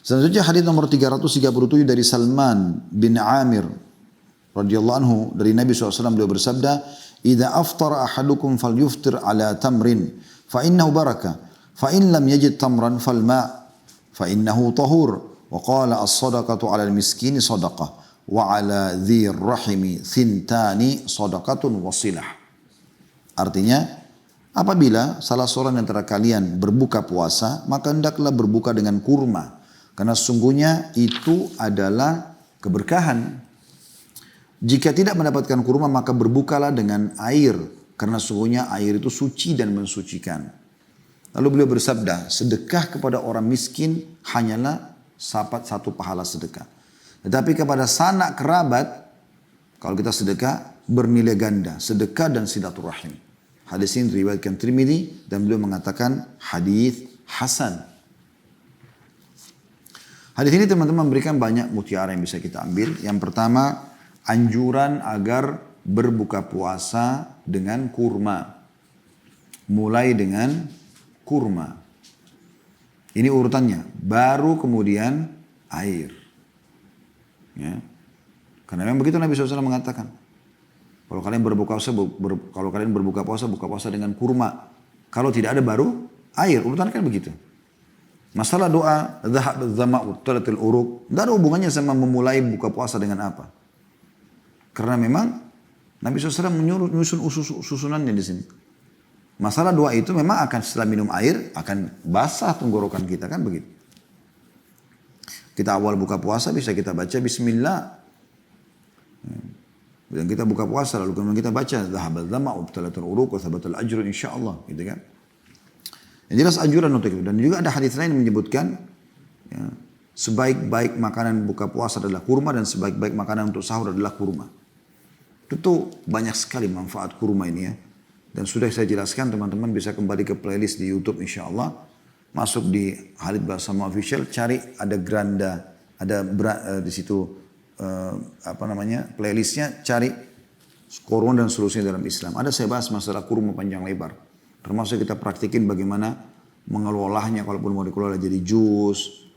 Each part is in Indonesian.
Selanjutnya hadis nomor 337 dari Salman bin Amir radhiyallahu anhu dari Nabi SAW beliau bersabda, "Idza aftara ahadukum falyuftir ala tamrin fa innahu barakah, fa in lam yajid tamran fal ma' fa innahu tahur." Wa qala as-sadaqatu 'ala al-miskini sadaqah wa 'ala dzir rahimi thintani sadaqatun wasilah. Artinya, apabila salah seorang antara kalian berbuka puasa, maka hendaklah berbuka dengan kurma. Karena sesungguhnya itu adalah keberkahan. Jika tidak mendapatkan kurma, maka berbukalah dengan air. Karena sesungguhnya air itu suci dan mensucikan. Lalu beliau bersabda, sedekah kepada orang miskin hanyalah satu pahala sedekah. Tetapi kepada sanak kerabat, kalau kita sedekah, bernilai ganda. Sedekah dan silaturahim. Hadis ini diriwayatkan Tirmidzi dan beliau mengatakan hadis hasan. Hadis ini teman-teman memberikan banyak mutiara yang bisa kita ambil. Yang pertama, anjuran agar berbuka puasa dengan kurma. Mulai dengan kurma. Ini urutannya. Baru kemudian air. Ya. Karena memang begitu Nabi SAW mengatakan. Kalau kalian berbuka puasa, buka puasa dengan kurma. Kalau tidak ada baru air. Urutan kan begitu. Masalah doa, dhahab dzama'u talatil uruq, tidak ada hubungannya sama memulai buka puasa dengan apa. Karena memang Nabi SAW menyusun susunannya di sini. Masalah doa itu memang akan setelah minum air, akan basah tenggorokan kita, kan begitu. Kita awal buka puasa bisa kita baca Bismillah. Dan kita buka puasa lalu kemudian kita baca dhahab dzama'u talatil uruq wa thabatal ajru insyaallah, gitu kan. Yang jelas anjuran untuk itu. Dan juga ada hadis lain yang menyebutkan ya, sebaik-baik makanan buka puasa adalah kurma dan sebaik-baik makanan untuk sahur adalah kurma. Tentu banyak sekali manfaat kurma ini ya. Dan sudah saya jelaskan, teman-teman bisa kembali ke playlist di YouTube insya Allah. Masuk di Khalid Basalamah Official, cari ada Granda, ada di situ playlistnya, cari kurma dan solusinya dalam Islam. Ada saya bahas masalah kurma panjang lebar. Termasuk kita praktikin bagaimana mengelolanya, kalaupun mau dikelola jadi jus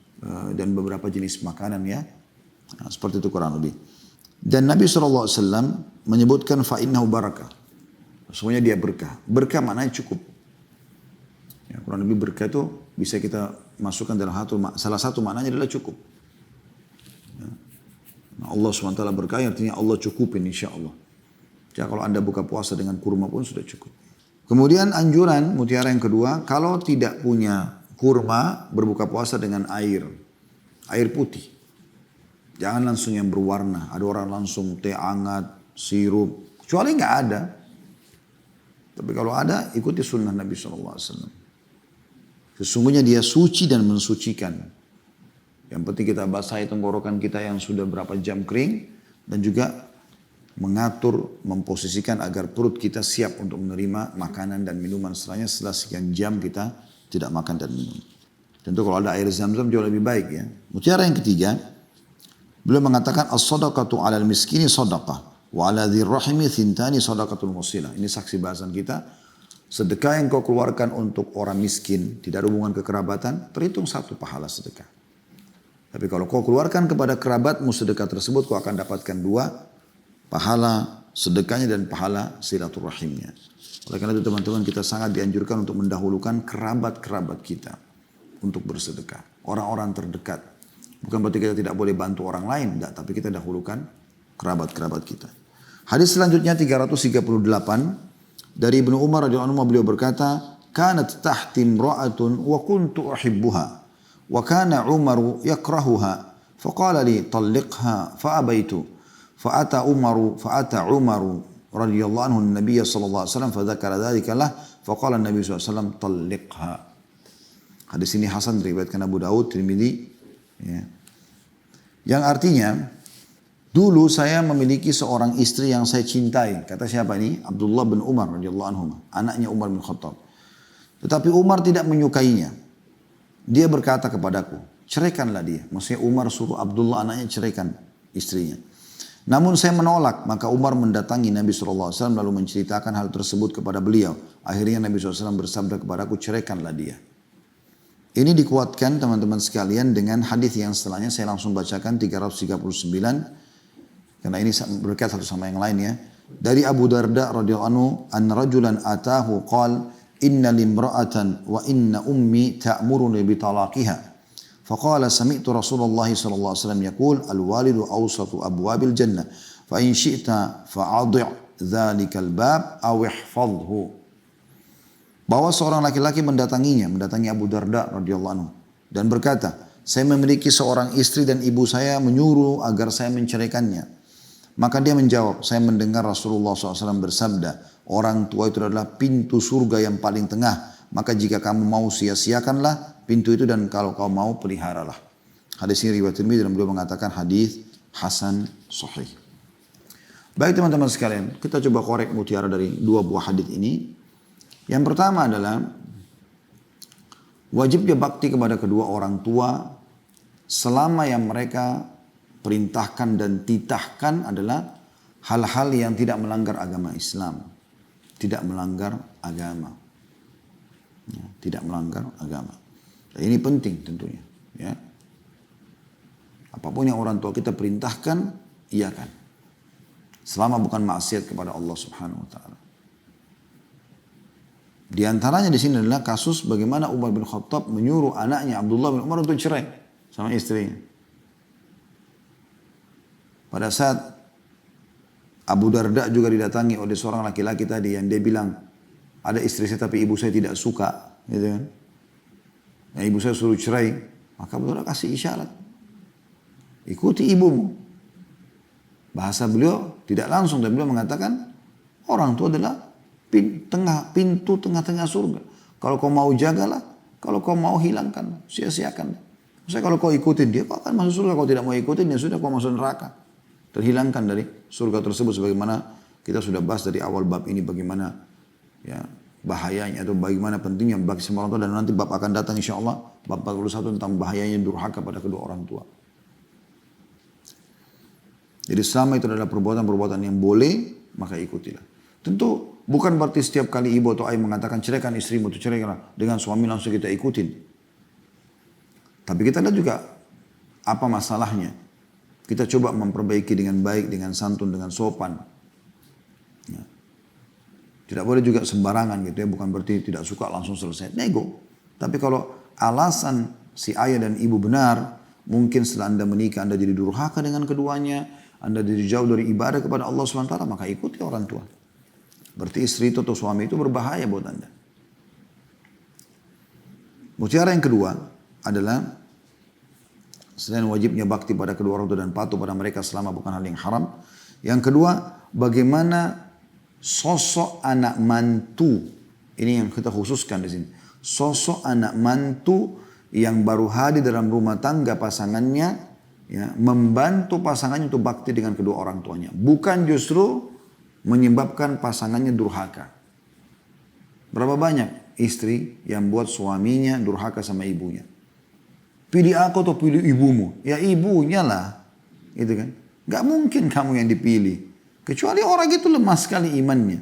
dan beberapa jenis makanan ya. Nah, seperti itu kurang lebih. Dan Nabi SAW menyebutkan fa'innahu barakah. Semuanya dia berkah. Berkah maknanya cukup. Ya, kurang lebih berkah itu bisa kita masukkan dalam salah satu maknanya adalah cukup. Ya. Nah, Allah SWT berkah artinya Allah cukupin insya Allah. Jadi kalau anda buka puasa dengan kurma pun sudah cukup. Kemudian anjuran mutiara yang kedua, kalau tidak punya kurma, berbuka puasa dengan air putih. Jangan langsung yang berwarna. Ada orang langsung teh hangat, sirup, kecuali nggak ada. Tapi kalau ada, ikuti sunnah Nabi SAW. Sesungguhnya dia suci dan mensucikan. Yang penting kita basahi tenggorokan kita yang sudah berapa jam kering, dan juga mengatur, memposisikan agar perut kita siap untuk menerima makanan dan minuman setelahnya setelah sekian jam kita tidak makan dan minum. Tentu kalau ada air zam-zam jauh lebih baik ya. Mutiara yang ketiga, beliau mengatakan as-sadaqatu 'alal miskini sadaqah wa 'ala dzir rahimi thintani sadaqatul wasilah. Ini saksi bahasan kita. Sedekah yang kau keluarkan untuk orang miskin, tidak ada hubungan kekerabatan, terhitung satu pahala sedekah. Tapi kalau kau keluarkan kepada kerabatmu sedekah tersebut, kau akan dapatkan dua, pahala sedekahnya dan pahala silaturahimnya. Oleh karena itu teman-teman, kita sangat dianjurkan untuk mendahulukan kerabat-kerabat kita untuk bersedekah. Orang-orang terdekat. Bukan berarti kita tidak boleh bantu orang lain, enggak, tapi kita dahulukan kerabat-kerabat kita. Hadis selanjutnya 338 dari Ibnu Umar radhiyallahu anhu, beliau berkata, "Kanat tahti imra'atun wa kuntu uhibbuha wa kana Umaru yakrahuha faqala li talliqha fa abaitu." فأتى عمر رضي الله عنه النبي صلى الله عليه وسلم فذكر ذلك له فقال النبي صلى الله عليه وسلم طلقها. Hadis ini hasan diriwayatkan Abu Daud, Tirmidzi. Ya. Yang artinya, dulu saya memiliki seorang istri yang saya cintai. Kata siapa ini? Abdullah bin Umar radhiyallahu anhu, anaknya Umar bin Khattab. Tetapi Umar tidak menyukainya. Dia berkata kepadaku, ceraikanlah dia. Maksudnya Umar suruh Abdullah anaknya ceraikan istrinya. Namun saya menolak, maka Umar mendatangi Nabi SAW lalu menceritakan hal tersebut kepada beliau. Akhirnya Nabi SAW bersabda kepadaku, ceraikanlah dia. Ini dikuatkan teman-teman sekalian dengan hadis yang setelahnya, saya langsung bacakan 339 karena ini berkait satu sama yang lain ya. Dari Abu Darda radhiyallahu anhu, an rajulan atahu qala inna limra'atan wa inna ummi ta'muruni bi talaqiha. Faqala sami'tu Rasulullah sallallahu alaihi wasallam yaqul al-walidu awsatu abwabil jannah fa in syi'ta fa'adhi' dzalikal bab aw ihfazhu. Bahwa seorang laki-laki mendatangi Abu Darda radhiyallahu anhu dan berkata, saya memiliki seorang istri dan ibu saya menyuruh agar saya menceraikannya. Maka dia menjawab, saya mendengar Rasulullah SAW bersabda, orang tua itu adalah pintu surga yang paling tengah. Maka jika kamu mau sia-siakanlah pintu itu dan kalau kau mau peliharalah. Hadis ini riwayat Tirmidzi dan beliau mengatakan hadis hasan sahih. Baik teman-teman sekalian, kita coba korek mutiara dari dua buah hadis ini. Yang pertama adalah wajibnya bakti kepada kedua orang tua selama yang mereka perintahkan dan titahkan adalah hal-hal yang tidak melanggar agama Islam. Tidak melanggar agama. Ya, tidak melanggar agama. Dan ini penting tentunya. Ya. Apapun yang orang tua kita perintahkan, iakan. Selama bukan maksiat kepada Allah Subhanahu wa taala. Di antaranya di sini adalah kasus bagaimana Umar bin Khattab menyuruh anaknya Abdullah bin Umar untuk cerai sama istrinya. Pada saat Abu Darda juga didatangi oleh seorang laki-laki tadi yang dia bilang, ada istri saya tapi ibu saya tidak suka, gitu kan? Ya, ibu saya suruh cerai, maka Abu Darda kasih isyarat, ikuti ibumu. Bahasa beliau tidak langsung dan beliau mengatakan orang tua adalah pintu tengah-tengah surga. Kalau kau mau jagalah, kalau kau mau hilangkan, sia-siakan. Maksudnya kalau kau ikutin dia, kau akan masuk surga. Kalau tidak mau ikutin, ya sudah kau masuk neraka. Terhilangkan dari surga tersebut. Sebagaimana kita sudah bahas dari awal bab ini, bagaimana ya bahayanya atau bagaimana pentingnya bagi semua orang tua. Dan nanti bab akan datang insya Allah, bab 41 tentang bahayanya durhaka pada kedua orang tua. Jadi selama itu adalah perbuatan-perbuatan yang boleh, maka ikutilah. Tentu bukan berarti setiap kali ibu atau ayah mengatakan ceraikan istrimu, itu ceraikanlah dengan suami langsung kita ikutin. Tapi kita lihat juga apa masalahnya. Kita coba memperbaiki dengan baik, dengan santun, dengan sopan. Ya. Tidak boleh juga sembarangan gitu ya, bukan berarti tidak suka langsung selesai. Nego. Tapi kalau alasan si ayah dan ibu benar, mungkin setelah Anda menikah Anda jadi durhaka dengan keduanya, Anda jadi jauh dari ibadah kepada Allah SWT, maka ikuti orang tua. Berarti istri itu atau suami itu berbahaya buat Anda. Mutiara yang kedua adalah selain wajibnya bakti pada kedua orang tua dan patuh pada mereka selama bukan hal yang haram. Yang kedua, bagaimana sosok anak mantu. Ini yang kita khususkan di sini. Sosok anak mantu yang baru hadir dalam rumah tangga pasangannya, ya, membantu pasangannya untuk bakti dengan kedua orang tuanya. Bukan justru menyebabkan pasangannya durhaka. Berapa banyak istri yang buat suaminya durhaka sama ibunya? Pilih aku atau pilih ibumu? Ya ibunya lah. Gitu kan? Gak mungkin kamu yang dipilih. Kecuali orang itu lemah sekali imannya.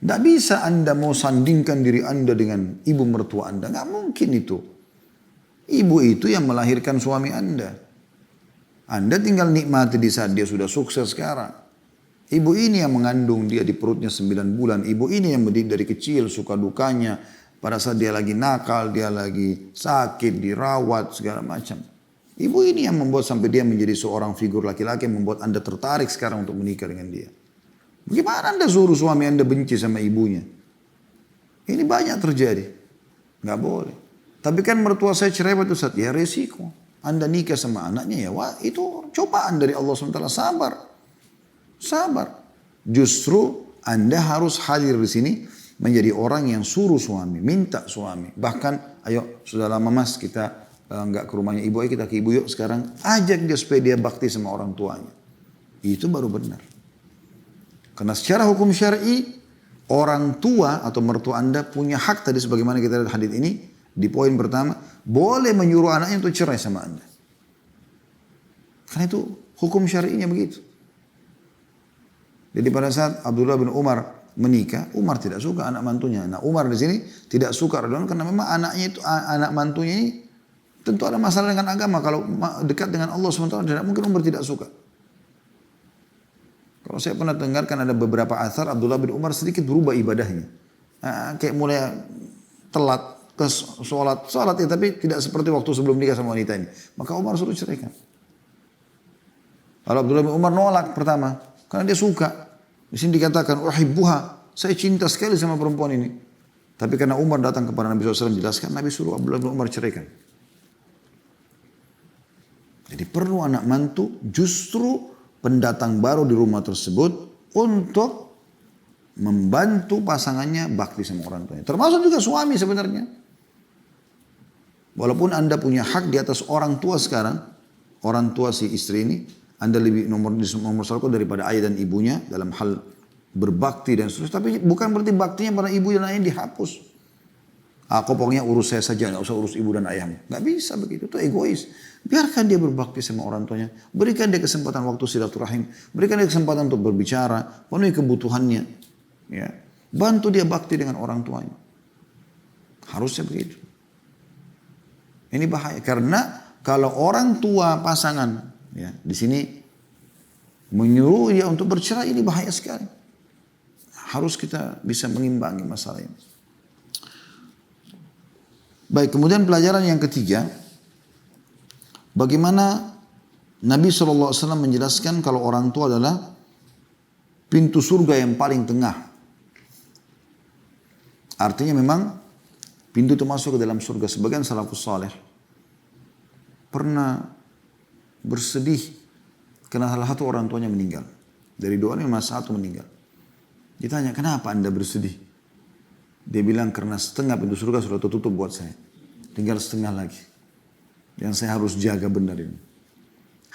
Gak bisa Anda mau sandingkan diri Anda dengan ibu mertua Anda. Gak mungkin itu. Ibu itu yang melahirkan suami Anda. Anda tinggal nikmati di saat dia sudah sukses sekarang. Ibu ini yang mengandung dia di perutnya 9 bulan. Ibu ini yang mendidik dari kecil, suka dukanya. Pada saat dia lagi nakal, dia lagi sakit, dirawat, segala macam. Ibu ini yang membuat sampai dia menjadi seorang figur laki-laki yang membuat Anda tertarik sekarang untuk menikah dengan dia. Bagaimana Anda suruh suami Anda benci sama ibunya? Ini banyak terjadi. Nggak boleh. Tapi kan mertua saya cerai pada saat, ya resiko. Anda nikah sama anaknya ya, wah itu cobaan dari Allah SWT. Sabar. Sabar. Justru Anda harus hadir di sini menjadi orang yang suruh suami, minta suami. Bahkan, ayo sudah lama mas kita nggak ke rumahnya ibu, ayo kita ke ibu yuk sekarang. Ajak dia supaya dia bakti sama orang tuanya. Itu baru benar. Karena secara hukum syar'i orang tua atau mertua Anda punya hak tadi sebagaimana kita lihat hadits ini di poin pertama, boleh menyuruh anaknya untuk cerai sama Anda. Karena itu hukum syar'inya begitu. Jadi pada saat Abdullah bin Umar menikah, Umar tidak suka anak mantunya. Nah Umar di sini tidak suka radhiyallahu anhu karena memang anaknya itu, anak mantunya ini tentu ada masalah dengan agama. Kalau dekat dengan Allah SWT tidak mungkin Umar tidak suka. Kalau saya pernah dengarkan ada beberapa athar Abdullah bin Umar sedikit berubah ibadahnya. Kayak mulai telat ke sholat ya, tapi tidak seperti waktu sebelum nikah sama wanita ini. Maka Umar suruh ceraikan. Kalau Abdullah bin Umar nolak pertama, karena dia suka. Di sini dikatakan, uhibbuha, saya cinta sekali sama perempuan ini. Tapi karena Umar datang kepada Nabi SAW menjelaskan, Nabi suruh Abdullah bin Umar ceraikan. Jadi perlu anak mantu justru pendatang baru di rumah tersebut untuk membantu pasangannya bakti sama orang tuanya. Termasuk juga suami sebenarnya. Walaupun Anda punya hak di atas orang tua sekarang, orang tua si istri ini, Anda lebih nomor satu daripada ayah dan ibunya dalam hal berbakti dan seterusnya. Tapi bukan berarti baktinya pada ibu dan ayah dihapus. Aku pokoknya urus saya saja, nggak usah urus ibu dan ayahmu. Nggak bisa begitu, itu egois. Biarkan dia berbakti sama orang tuanya. Berikan dia kesempatan waktu silaturahim. Berikan dia kesempatan untuk berbicara, penuhi kebutuhannya. Ya. Bantu dia bakti dengan orang tuanya. Harusnya begitu. Ini bahaya karena kalau orang tua pasangan ya, di sini menyuruh dia untuk bercerai, ini bahaya sekali. Harus kita bisa mengimbangi masalah ini. Baik, kemudian pelajaran yang ketiga, bagaimana Nabi SAW menjelaskan kalau orang tua adalah pintu surga yang paling tengah. Artinya memang pintu itu masuk ke dalam surga. Sebagian salafus saleh pernah bersedih karena salah satu orang tuanya meninggal. Dari doanya mas satu meninggal. Ditanya, kenapa anda bersedih? Dia bilang, karena setengah pintu surga sudah tertutup buat saya. Tinggal setengah lagi. Yang saya harus jaga benar ini.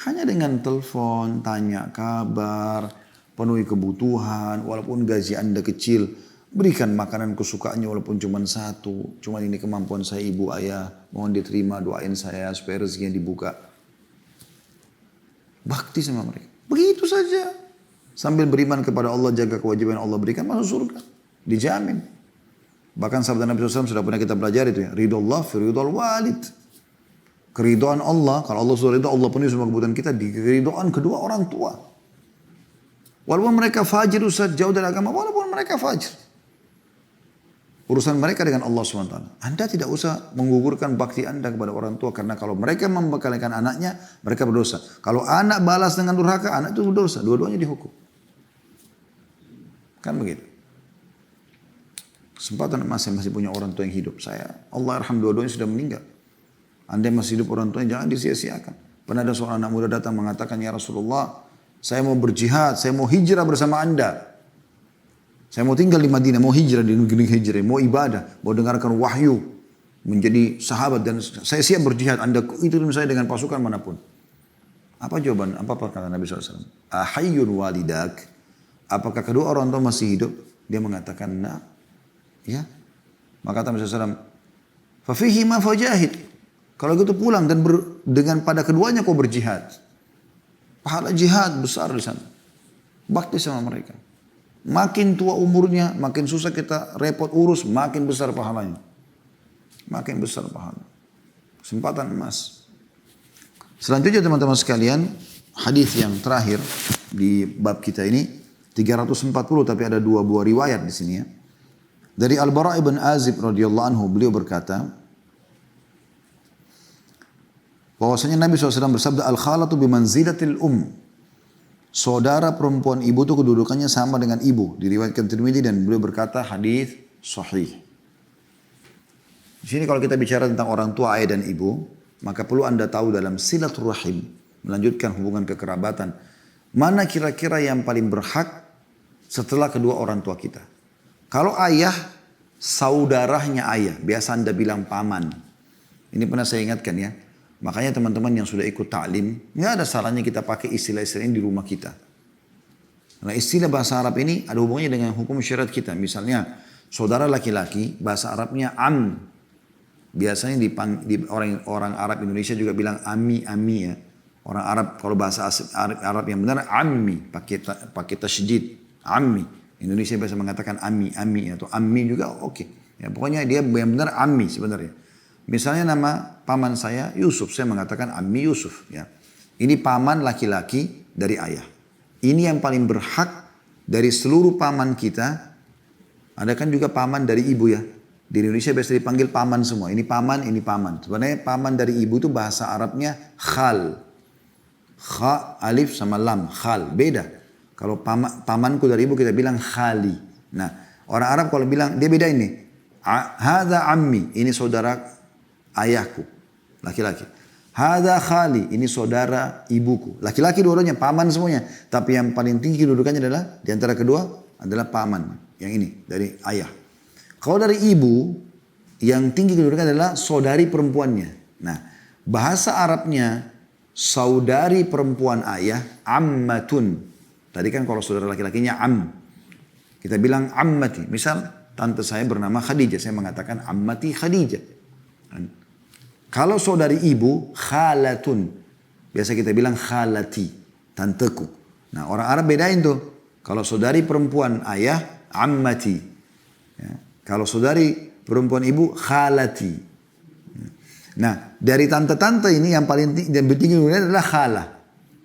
Hanya dengan telepon, tanya kabar, penuhi kebutuhan, walaupun gaji anda kecil, berikan makanan kesukaannya walaupun cuma satu. Cuma ini kemampuan saya ibu ayah, mohon diterima, doain saya supaya rezekinya dibuka. Bakti sama mereka. Begitu saja. Sambil beriman kepada Allah, jaga kewajiban Allah berikan, masuk surga. Dijamin. Bahkan sabda Nabi SAW sudah pernah kita pelajari itu ya. Ridho Allah fi ridho walid. Keridhaan Allah, kalau Allah sudah ridho, Allah penuhi semua kebutuhan kita di keridhaan kedua orang tua. Walaupun mereka fajir, Ustaz, jauh dari agama, walaupun mereka fajir. Urusan mereka dengan Allah SWT. Anda tidak usah menggugurkan bakti Anda kepada orang tua. Karena kalau mereka membekalikan anaknya, mereka berdosa. Kalau anak balas dengan durhaka, anak itu berdosa. Dua-duanya dihukum. Kan begitu. Kesempatan masih punya orang tua yang hidup. Allah arham dua-duanya sudah meninggal. Anda masih hidup orang tuanya, jangan disia-siakan. Pernah ada seorang anak muda datang mengatakan, ya Rasulullah, saya mau berjihad, saya mau hijrah bersama Anda. Saya mau tinggal di Madinah, mau hijrah di negeri hijrah, mau ibadah, mau dengarkan wahyu, menjadi sahabat dan saya siap berjihad. Anda ikutin saya dengan pasukan manapun. Apa jawaban? Apa kata Nabi SAW? Ahayyun walidak. Apakah kedua orang tua masih hidup? Dia mengatakan, nah. Ya. Maka kata Nabi SAW, fafihi ma fajahid. Kalau gitu pulang dan dengan pada keduanya kau berjihad. Pahala jihad besar di sana. Bakti sama mereka. Makin tua umurnya, makin susah kita repot urus, makin besar pahalanya. Makin besar pahala. Kesempatan emas. Selanjutnya teman-teman sekalian, hadis yang terakhir di bab kita ini 340, tapi ada dua buah riwayat di sini ya. Dari Al-Bara' ibn Azib radhiyallahu anhu, beliau berkata bahwasanya Nabi SAW bersabda, al-khalatu bimanzilatil saudara perempuan ibu itu kedudukannya sama dengan ibu. Diriwayatkan Tirmidzi dan beliau berkata hadis sahih. Di sini kalau kita bicara tentang orang tua, ayah dan ibu, maka perlu Anda tahu dalam silaturahim, melanjutkan hubungan kekerabatan, mana kira-kira yang paling berhak setelah kedua orang tua kita. Kalau ayah, saudaranya ayah. Biasa Anda bilang paman. Ini pernah saya ingatkan ya. Makanya teman-teman yang sudah ikut ta'lim, nggak ada salahnya kita pakai istilah-istilah ini di rumah kita. Nah istilah bahasa Arab ini ada hubungannya dengan hukum syariat kita. Misalnya, saudara laki-laki, bahasa Arabnya am. Biasanya di orang Arab Indonesia juga bilang ami ya. Orang Arab, kalau bahasa Arab yang benar, ammi. Pakai tasydid, ammi. Indonesia biasa mengatakan ami atau ammi juga oke. Ya, pokoknya dia benar-benar ammi sebenarnya. Misalnya nama paman saya Yusuf, saya mengatakan ammi Yusuf. Ya. Ini paman laki-laki dari ayah. Ini yang paling berhak dari seluruh paman kita. Ada kan juga paman dari ibu ya. Di Indonesia biasa dipanggil paman semua. Ini paman, ini paman. Sebenarnya paman dari ibu itu bahasa Arabnya khal. Kha, alif sama lam, khal. Beda. Kalau pamanku dari ibu kita bilang khali. Nah, orang Arab kalau bilang, dia beda ini. Hadha ammi, ini saudara ayahku. Laki-laki. Hadha khali, ini saudara ibuku. Laki-laki dua-duanya, paman semuanya. Tapi yang paling tinggi kedudukannya adalah, di antara kedua, adalah paman. Yang ini, dari ayah. Kalau dari ibu, yang tinggi kedudukannya adalah saudari perempuannya. Nah, bahasa Arabnya, saudari perempuan ayah, ammatun. Tadi kan kalau saudara laki-lakinya am. Kita bilang ammati. Misal tante saya bernama Khadijah. Saya mengatakan ammati Khadijah. Kalau saudari ibu, khalatun. Biasa kita bilang khalati. Tanteku. Nah orang Arab bedain tuh. Kalau saudari perempuan ayah, ammati. Ya. Kalau saudari perempuan ibu, khalati. Nah dari tante-tante ini yang paling tinggi adalah khalah.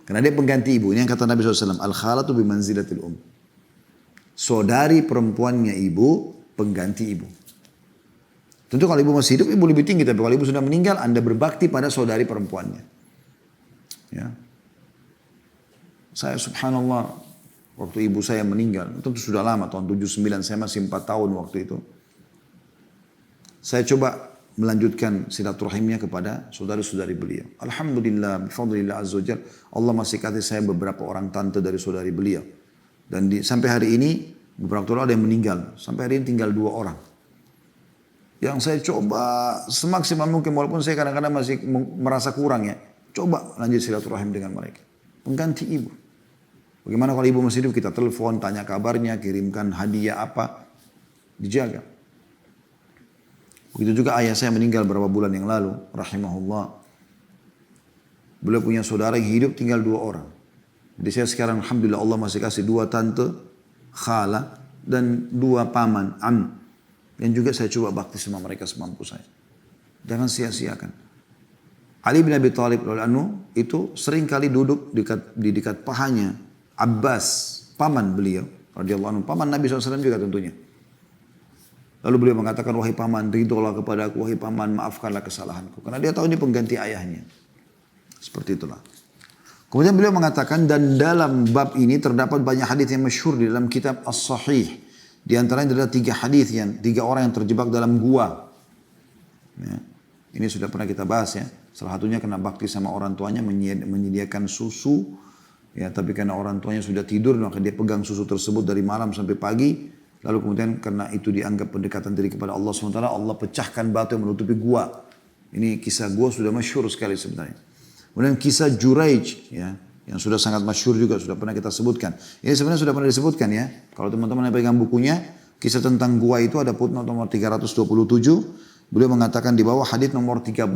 Karena dia pengganti ibu. Ini yang kata Nabi SAW. Al-khalatu bimanzilatil saudari perempuannya ibu, pengganti ibu. Tentu kalau ibu masih hidup, ibu lebih tinggi. Tapi kalau ibu sudah meninggal, anda berbakti pada saudari perempuannya. Ya. Saya subhanallah, waktu ibu saya meninggal, tentu sudah lama, tahun 79, saya masih 4 tahun waktu itu. Saya coba melanjutkan silaturahimnya kepada saudari-saudari beliau. Alhamdulillah, bifadlillah azza wajal, Allah masih kasih saya beberapa orang tante dari saudari beliau. Dan sampai hari ini, beberapa tahun ada yang meninggal. Sampai hari ini tinggal 2 orang. Yang saya coba semaksimal mungkin, walaupun saya kadang-kadang masih merasa kurang ya. Coba lanjut silaturahim dengan mereka. Pengganti ibu. Bagaimana kalau ibu masih hidup, kita telepon, tanya kabarnya, kirimkan hadiah apa. Dijaga. Begitu juga ayah saya meninggal beberapa bulan yang lalu, rahimahullah. Beliau punya saudara yang hidup tinggal 2 orang. Jadi saya sekarang alhamdulillah Allah masih kasih 2 tante, khala, dan 2 paman, am. Yang juga saya coba bakti sama mereka semampu saya. Jangan sia-siakan. Ali bin Abi Thalib itu sering kali duduk di dekat pahanya Abbas, paman beliau, radhiyallahu anhu, paman Nabi SAW juga tentunya. Lalu beliau mengatakan, wahai paman, ridholah kepada aku, wahai paman, maafkanlah kesalahanku. Karena dia tahu ini pengganti ayahnya. Seperti itulah. Kemudian beliau mengatakan, dan dalam bab ini terdapat banyak hadis yang masyhur di dalam kitab As-Sahih. Di antaranya adalah 3 hadis yang 3 orang yang terjebak dalam gua. Ya. Ini sudah pernah kita bahas ya. Salah satunya kena bakti sama orang tuanya menyediakan susu. Ya, tapi karena orang tuanya sudah tidur, maka dia pegang susu tersebut dari malam sampai pagi. Lalu kemudian karena itu dianggap pendekatan diri kepada Allah SWT, Allah pecahkan batu yang menutupi gua. Ini kisah gua sudah masyhur sekali sebenarnya. Kemudian kisah Juraij, ya, yang sudah sangat masyhur juga, sudah pernah kita sebutkan. Ini sebenarnya sudah pernah disebutkan ya. Kalau teman-teman yang pegang bukunya, kisah tentang gua itu ada footnote nomor 327. Beliau mengatakan di bawah hadis nomor 13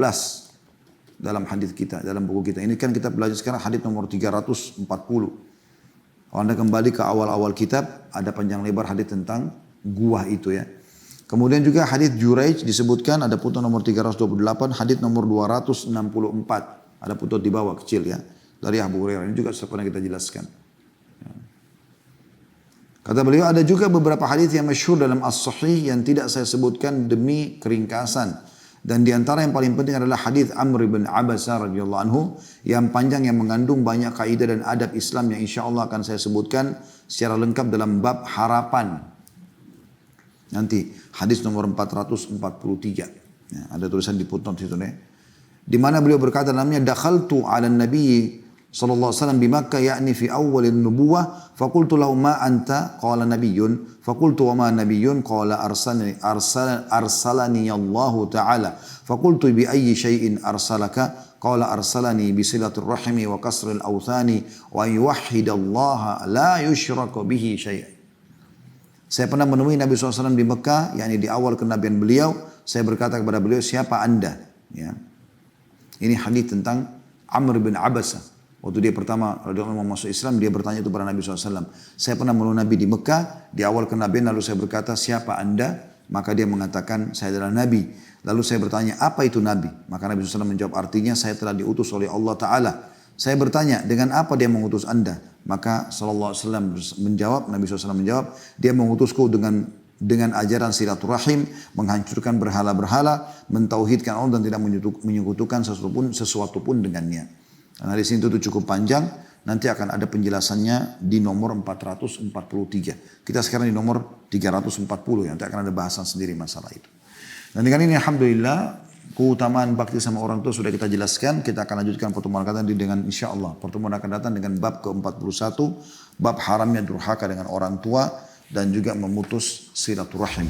dalam hadis kita, dalam buku kita. Ini kan kita belajar sekarang hadis nomor 340. Kalau Anda kembali ke awal-awal kitab, ada panjang lebar hadis tentang gua itu ya. Kemudian juga hadis Juraij disebutkan, ada footnote nomor 328, hadis nomor 264. Ada footnote di bawah kecil ya. Dari Abu Hurairah, ini juga sudah pernah kita jelaskan. Kata beliau, ada juga beberapa hadis yang masyhur dalam As-Sahih yang tidak saya sebutkan demi keringkasan. Dan di antara yang paling penting adalah hadis Amr bin Abasa radhiyallahu anhu yang panjang, yang mengandung banyak kaidah dan adab Islam yang insya Allah akan saya sebutkan secara lengkap dalam bab harapan. Nanti hadis nomor 443. Ya, ada tulisan di footnote situ nih. Di mana beliau berkata namanya dakhaltu 'ala Nabi sallallahu alaihi wasallam bi Makkah yakni fi awwal an-nubuwah faqultu lahu ma anta qala nabiyyun faqultu wa ma nabiyyun qala arsalani Allah ta'ala faqultu bi ayyi shay'in arsalaka qala arsalani bi silatir rahimi wa kasril awthani wa yuwahhidallaha la yushraka bihi syai'. Saya pernah menemui Nabi SAW di Mekah, yakni di awal kenabian beliau. Saya berkata kepada beliau, siapa anda? Ya. Ini hadis tentang Amr bin Abasa. Waktu dia pertama radhiyallahu anhu masuk Islam, dia bertanya itu kepada Nabi SAW. Saya pernah menolong Nabi di Mekah, di awal kenabian, lalu saya berkata, siapa anda? Maka dia mengatakan, saya adalah Nabi. Lalu saya bertanya, apa itu Nabi? Maka Nabi SAW menjawab, artinya saya telah diutus oleh Allah Ta'ala. Saya bertanya, dengan apa dia mengutus anda? Maka SAW menjawab, Nabi SAW menjawab, dia mengutusku dengan ajaran silaturahim, menghancurkan berhala-berhala, mentauhidkan Allah dan tidak menyekutukan sesuatu pun dengannya. Nah, di sini itu cukup panjang, nanti akan ada penjelasannya di nomor 443. Kita sekarang di nomor 340, nanti akan ada bahasan sendiri masalah itu. Dan dengan ini alhamdulillah, keutamaan bakti sama orang tua sudah kita jelaskan. Kita akan lanjutkan pertemuan akan datang dengan insya Allah. Pertemuan akan datang dengan bab ke-41, bab haramnya durhaka dengan orang tua dan juga memutus silaturahim.